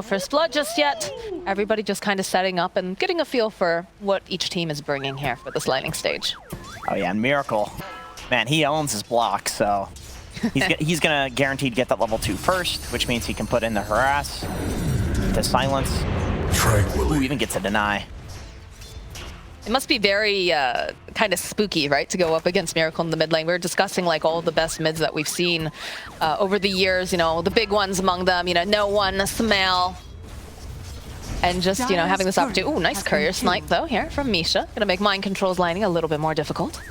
no first blood just yet. Everybody just kind of setting up and getting a feel for what each team is bringing here for this lightning stage. Oh yeah, and Miracle, man, he owns his block, so he's gonna guaranteed get that level 2 first, which means he can put in the harass, the silence. Ooh, even gets a deny. It must be very kind of spooky, right, to go up against Miracle in the mid lane. We were discussing like all the best mids that we've seen over the years, you know, the big ones among them, you know, No One, Smell, and just, you know, having this opportunity. Ooh, nice courier snipe though here from Misha. Gonna make Mind Control's lining a little bit more difficult.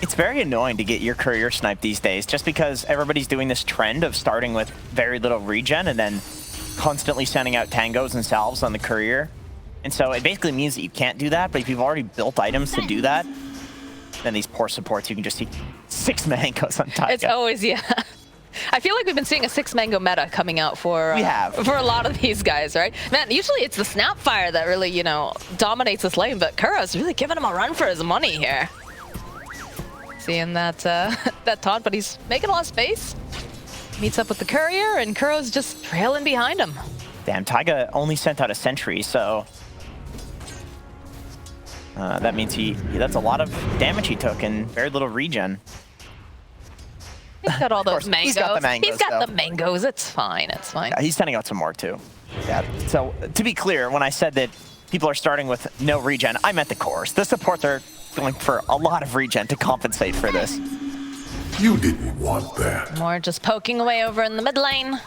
It's very annoying to get your courier snipe these days, just because everybody's doing this trend of starting with very little regen and then constantly sending out tangos and salves on the courier. And so it basically means that you can't do that, but if you've already built items to do that, then these poor supports, you can just see 6 mangoes on Taiga. It's always, yeah. I feel like we've been seeing a 6 mango meta coming out for for a lot of these guys, right? Man, usually it's the Snapfire that really, you know, dominates this lane, but Kuro's really giving him a run for his money here. Seeing that that taunt, but he's making a lot of space. Meets up with the courier, and Kuro's just trailing behind him. Damn, Taiga only sent out a sentry, so that means that's a lot of damage he took and very little regen. He's got all those mangoes. He's got the mangoes. He's got the mangoes. It's fine. It's fine. Yeah, he's sending out some more too. Yeah. So to be clear, when I said that people are starting with no regen, I meant the cores. The supports are going for a lot of regen to compensate for this. You didn't want that. More just poking away over in the mid lane.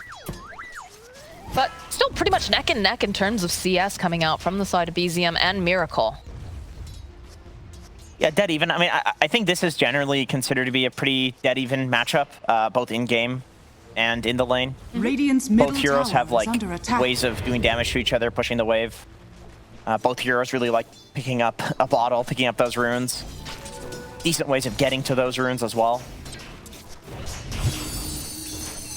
But still pretty much neck and neck in terms of CS coming out from the side of BZM and Miracle. Yeah, dead even. I mean, I think this is generally considered to be a pretty dead even matchup, both in-game and in the lane. Both heroes have like ways of doing damage to each other, pushing the wave. Both heroes really like picking up a bottle, picking up those runes. Decent ways of getting to those runes as well.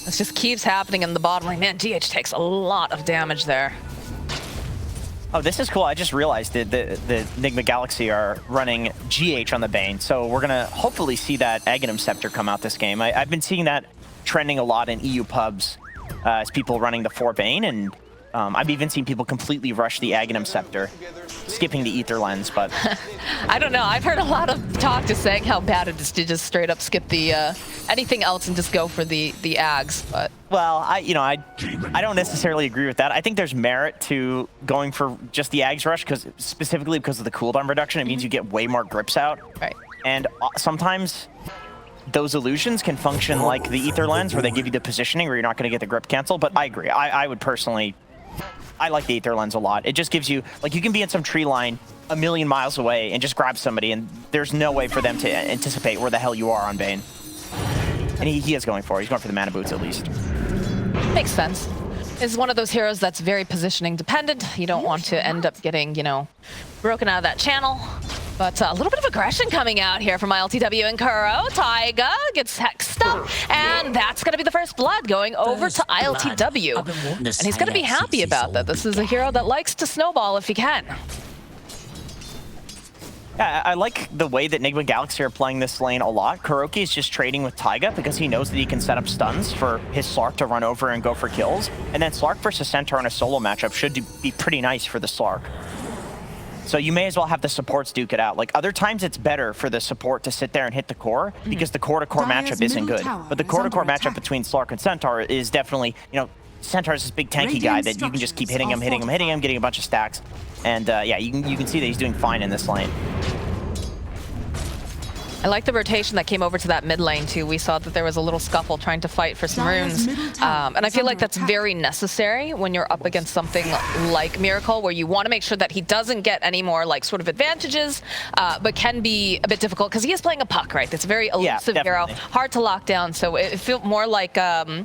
This just keeps happening in the bottom lane. Man, GH takes a lot of damage there. Oh, this is cool. I just realized that the Nigma Galaxy are running GH on the Bane, so we're going to hopefully see that Aghanim Scepter come out this game. I've been seeing that trending a lot in EU pubs as people running the 4 Bane, and I've even seen people completely rush the Aghanim Scepter, skipping the Aether Lens, but... I don't know. I've heard a lot of talk just saying how bad it is to just straight up skip the anything else and just go for the Ags, but... Well, I don't necessarily agree with that. I think there's merit to going for just the Ags rush, specifically because of the cooldown reduction. It means you get way more grips out. Right. And sometimes those illusions can function like the Aether Lens, where they give you the positioning where you're not going to get the grip cancel, but I agree. I would personally... I like the Aether Lens a lot. It just gives you, like, you can be in some tree line a million miles away and just grab somebody, and there's no way for them to anticipate where the hell you are on Bane. And he is going for it. He's going for the mana boots at least. Makes sense. Is one of those heroes that's very positioning dependent. You don't want to end up getting, you know, broken out of that channel. But a little bit of aggression coming out here from ILTW and Kuro. Taiga gets hexed up, and that's going to be the first blood going over to ILTW. And he's going to be happy about that. This is a hero that likes to snowball if he can. Yeah, I like the way that Nigma Galaxy are playing this lane a lot. Kuroki is just trading with Taiga because he knows that he can set up stuns for his Slark to run over and go for kills. And then Slark versus Centaur in a solo matchup should be pretty nice for the Slark. So you may as well have the supports duke it out. Like, other times it's better for the support to sit there and hit the core because the core-to-core matchup isn't good. But the core-to-core matchup between Slark and Centaur is definitely, you know, Centaur is this big tanky guy that you can just keep hitting him, getting a bunch of stacks. And yeah, you can see that he's doing fine in this lane. I like the rotation that came over to that mid lane too. We saw that there was a little scuffle trying to fight for some runes. And I feel like that's very necessary when you're up against something like Miracle, where you want to make sure that he doesn't get any more like sort of advantages, but can be a bit difficult because he is playing a puck, right? It's a very elusive hero, hard to lock down. So it feels more like a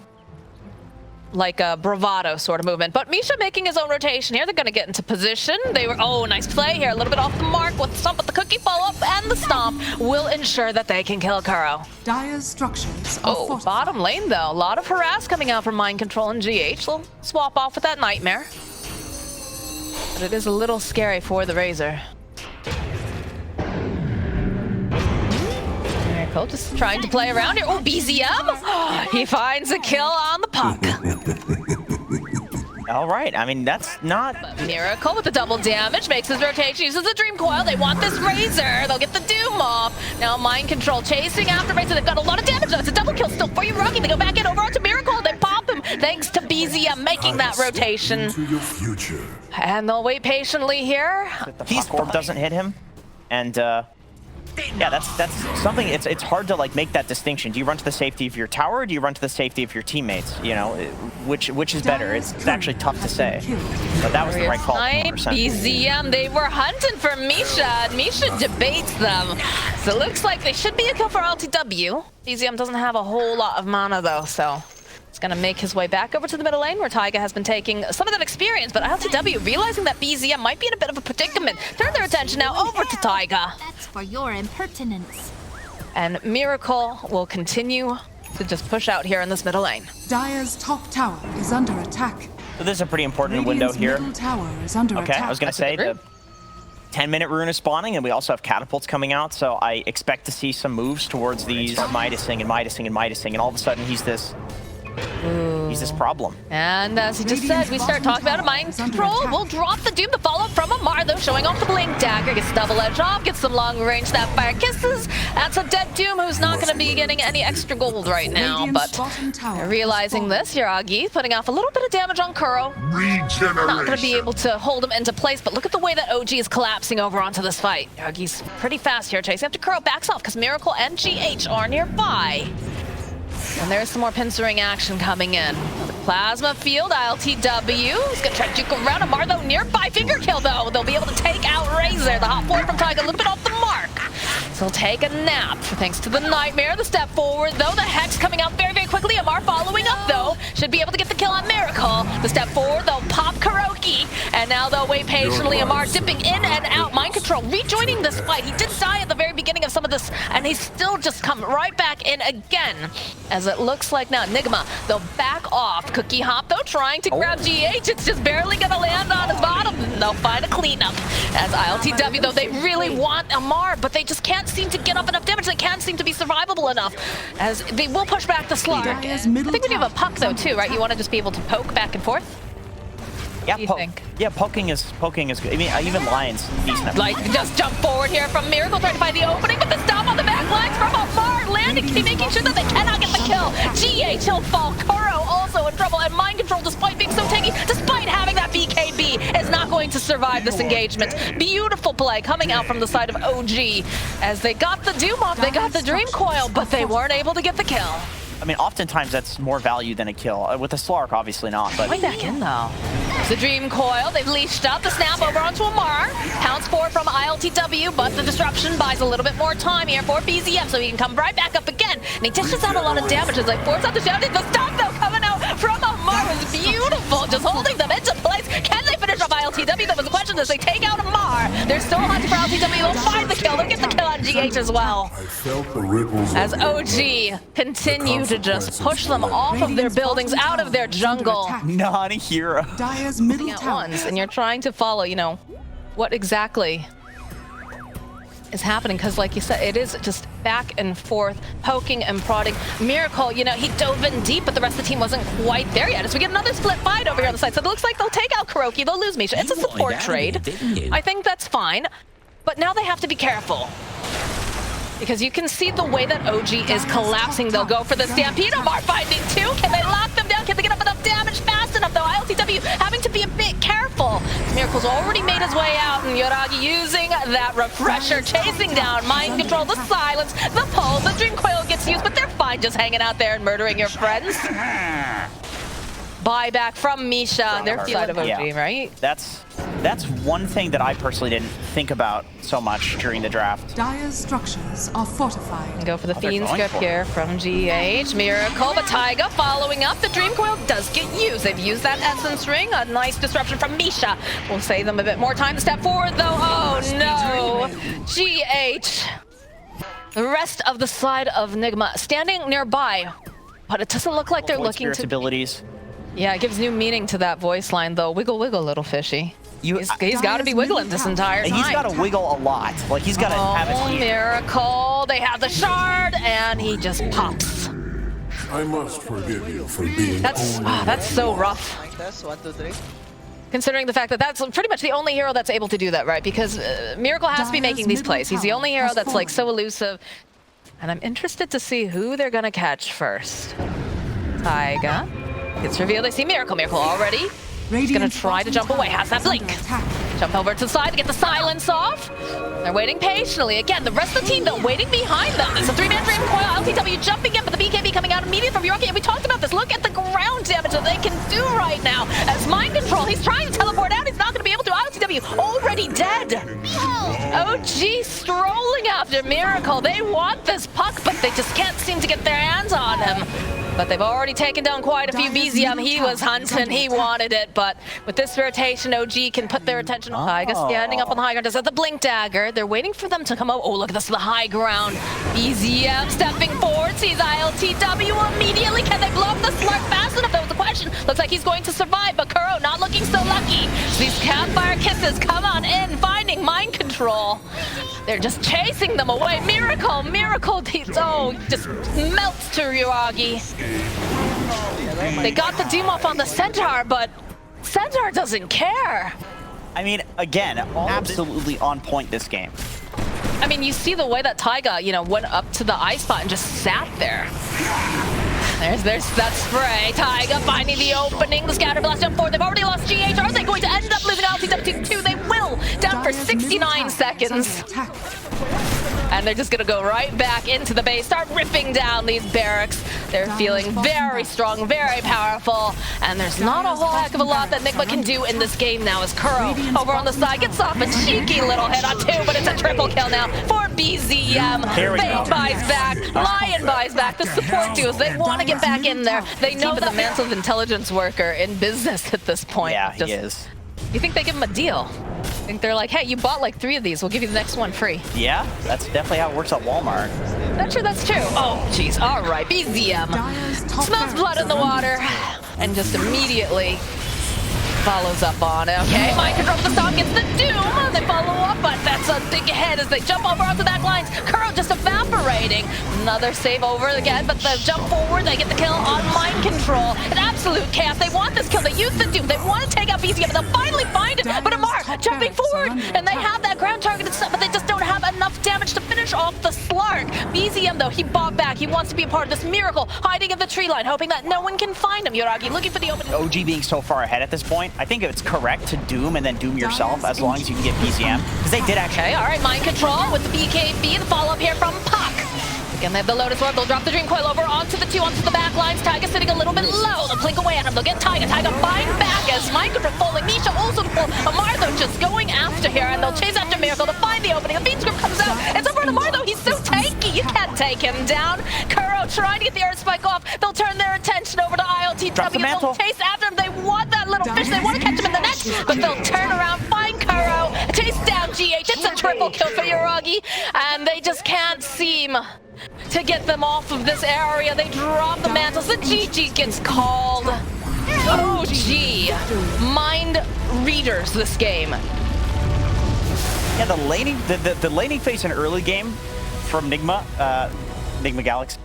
bravado sort of movement. But Misha making his own rotation here. They're going to get into position. They were, oh, nice play here. A little bit off the mark with the stomp, but the cookie follow-up and the stomp will ensure that they can kill Kuro. Dire's structures oh, bottom lane, though. A lot of harass coming out from Mind Control and GH. They'll swap off with that Nightmare. But it is a little scary for the Razor. Just trying to play around here. Oh, BZM! He finds a kill on the puck. All right, I mean, that's not... Miracle with the double damage, makes his rotation, uses the Dream Coil. They want this Razor. They'll get the Doom off. Now Mind Control chasing after Razor. They've got a lot of damage. It's a double kill still for you, Rocky. They go back in over onto Miracle. They pop him thanks to BZM making that rotation. Into your future. And they'll wait patiently here. The Fuck Orb doesn't hit him, and yeah, that's something. It's hard to like make that distinction. Do you run to the safety of your tower, or do you run to the safety of your teammates? You know, which is better? It's actually tough to say. But that was the right call. BZM, they were hunting for Misha, and Misha debates them. So it looks like they should be a kill for LTW. BZM doesn't have a whole lot of mana though, so he's gonna make his way back over to the middle lane where Taiga has been taking some of that experience, but LTW, realizing that BZM might be in a bit of a predicament, turn their attention now over to Taiga. That's for your impertinence. And Miracle will continue to just push out here in this middle lane. Dire's top tower is under attack. So this is a pretty important Radiant's window here. middle tower is under Okay, attack. I was gonna say the 10-minute rune is spawning, and we also have catapults coming out, so I expect to see some moves towards these Midasing and Midasing and Midasing, and all of a sudden he's this problem. And as he just said, we start talking about a Mind Control. We'll drop the Doom, the follow-up from Amar, though, showing off the Blink Dagger. Gets double edge off, gets some long range Snapfire Kisses. That's a dead Doom who's not going to be getting any extra gold right now. But realizing this, Yuragi putting off a little bit of damage on Kuro. Not going to be able to hold him into place, but look at the way that OG is collapsing over onto this fight. Yuragi's pretty fast here, chasing after Kuro, backs off because Miracle and GH are nearby. And there's some more pincering action coming in. The Plasma Field, ILTW is gonna try to juke around Amar though, nearby finger kill though. They'll be able to take out Razor. The hot forward from Taiga, a little bit off the mark. So he'll take a nap thanks to the Nightmare. The step forward though, the Hex coming out very, very quickly. Amar following up though, should be able to get the kill on Miracle. The step forward, they'll pop Kuroki. And now they'll wait patiently. Amar dipping in and out. Mind Control rejoining this fight. He did die at the very beginning of some of this, and he's still just come right back in again. As it looks like now, Nigma, they'll back off. Cookie Hop, though, trying to grab GH. It's just barely gonna land on his bottom. They'll find a cleanup. As ILTW, though, they really want Amar, but they just can't seem to get up enough damage. They can't seem to be survivable enough. As they will push back the Slark. I think when you have a puck, though, too, right? You want to just be able to poke back and forth? Yeah, What do you think? Yeah, poking is good. I mean, even Lions decent. Like, just jump forward here from Miracle, trying to find the opening, but the stop on the back lines from Amar, landing, making sure that they cannot get the kill. GH, he'll fall. Kuro also in trouble, and Mind Control, despite being so tanky, despite having that BKB, is not going to survive this engagement. Beautiful play coming out from the side of OG. As they got the Doom off, they got the Dream Coil, but they weren't able to get the kill. I mean, oftentimes that's more value than a kill. With a Slark, obviously not, but... Going back in, though. The Dream Coil, they've leashed up the snap over onto Amar. Pounce forward from ILTW, but the disruption buys a little bit more time here for BZM, so he can come right back up again. And he dishes out a lot of damage as they force out the shadow. The stop, though, coming out from Amar was beautiful, just holding them into place. Can they finish off ILTW? That was the question as they take out Amar. They're still hunting for LTW. They'll find the kill. They'll get the kill on GH as well. As OG continue to just push them off of their buildings, out of their jungle. Not a hero. Dire's middle At tower. once, and you're trying to follow, you know, what exactly is happening, because like you said, it is just back and forth, poking and prodding. Miracle, you know, he dove in deep, but the rest of the team wasn't quite there yet. As we get another split fight over here on the side, so it looks like they'll take out Kuroki, they'll lose Misha. It's a support trade. I think that's fine, but now they have to be careful. Because you can see the way that OG is collapsing. They'll go for the Stampede. Amar finding two. Can they lock them down? Can they get up enough damage fast enough, though? ILTW having to be a bit careful. Miracle's already made his way out, and Yuragi using that refresher, chasing down Mind Control, the silence, the pull. The Dream Coil gets used, but they're fine just hanging out there and murdering your friends. Buyback from Misha. They're side of OG, right? That's one thing that I personally didn't think about so much during the draft. Dire's structures are fortified. Go for the they're Fiend going Script for here from GH. Miracle, but Taiga following up. The Dream Coil does get used. They've used that Essence Ring. A nice disruption from Misha. We'll save them a bit more time to step forward, though. Oh, no. GH. The rest of the side of Nigma standing nearby, but it doesn't look like they're looking Spirit's to... abilities. Yeah, it gives new meaning to that voice line, though. Wiggle, wiggle, little fishy. He's got to be wiggling this entire time. He's got to wiggle a lot. Like, he's got to have his heat. Miracle. They have the shard, and he just pops. I must forgive you for being That's so rough. Test 1, 2, 3. Considering the fact that that's pretty much the only hero that's able to do that, right? Because Miracle has to be making these plays. He's the only hero that's like so elusive. And I'm interested to see who they're gonna catch first. Taiga gets revealed. They see Miracle. Miracle already. He's gonna try to jump away. Has that blink. Jump over to the side to get the silence off. They're waiting patiently. Again, the rest of the team, though, waiting behind them. It's a 3-man dream coil. LTW jumping in, but the BKB coming out immediately from Yorkie. And we talked about this. Look at the ground damage that they can do right now. As mind control, he's trying to teleport out. He's not going to be able to. LTW already dead. OG strolling after Miracle. They want this puck, but they just can't seem to get their hands on him. But they've already taken down quite a few. BZM, he was hunting, he wanted it, but with this rotation, OG can put their attention on Taiga standing up on the high ground. Does have the blink dagger. They're waiting for them to come out. Oh, look at this, the high ground. BZM stepping forward, sees ILTW immediately. Can they blow up the slurp fast enough? That was the question. Looks like he's going to survive, but Kuro not looking so lucky. These campfire kisses come on in, finding mind control. They're just chasing them away. Miracle, oh, just melts to Ryuagi. They got the doom off on the Centaur, but Centaur doesn't care. I mean, again, absolutely on point this game. I mean, you see the way that Taiga, went up to the ice spot and just sat there. There's that spray. Taiga finding the opening. The scatter blast jump forward. They've already lost GH. Are they going to end up losing LTW 2? They will. Down for 69 seconds. And they're just going to go right back into the base, start ripping down these barracks. They're feeling very strong, very powerful, and there's not a whole heck of a lot that Nigma can do in this game now as Kuro over on the side gets off a cheeky little hit on 2, but it's a triple kill now for BZM. Fade buys back, Lion buys back, the support duos, they want to get back in there. They know that the mantle of intelligence worker in business at this point. Yeah, he is. You think they give him a deal? I think they're like, hey, you bought like 3 of these, we'll give you the next one free. Yeah, that's definitely how it works at Walmart. Not sure that's true. Oh, jeez. All right, BZM smells blood in the water and just immediately follows up on it. Okay, mind control with the stop gets the doom. They follow up, but that's a big hit as they jump over onto that line. Kuro just evaporating. Another save over again, but the jump forward, they get the kill on mind control. An absolute chaos. They want this kill. They use the doom. They want to take out BZM, but they'll finally find it. But Amar jumping forward, and they have that ground targeted stuff, but they just don't have enough damage to finish off the Slark. BZM, though, he bought back. He wants to be a part of this miracle, hiding in the tree line, hoping that no one can find him. Yoragi looking for the opening. OG being so far ahead at this point, I think it's correct to doom and then doom yourself as long as you can get BZM. Because they did actually. Okay, all right, mind control with the BKB, the follow-up here from Puck. Again, they have the Lotus Orb. They'll drop the Dream Coil over onto the 2, onto the back lines. Taiga sitting a little bit low. They'll blink away at him. They'll get Taiga. Taiga bind back as mind control falling. Nisha also full. Amar, though, just going after here, and they'll chase after Miracle to find the opening. The beat script comes out. It's over to Amar, though. He's so tanky. You can't take him down. Kuro trying to get the Earth Spike off. They'll turn their attention over to ILTW. They'll chase after him. They want that little fish. They want to catch him in the net, but they'll turn around, find Kuro, chase down GH. It's a triple kill for Yoragi, and they just can't seem to get them off of this area. They drop the mantles. The GG gets called. OG mind readers this game. Yeah, the laning phase in early game from Nigma, Nigma Galaxy.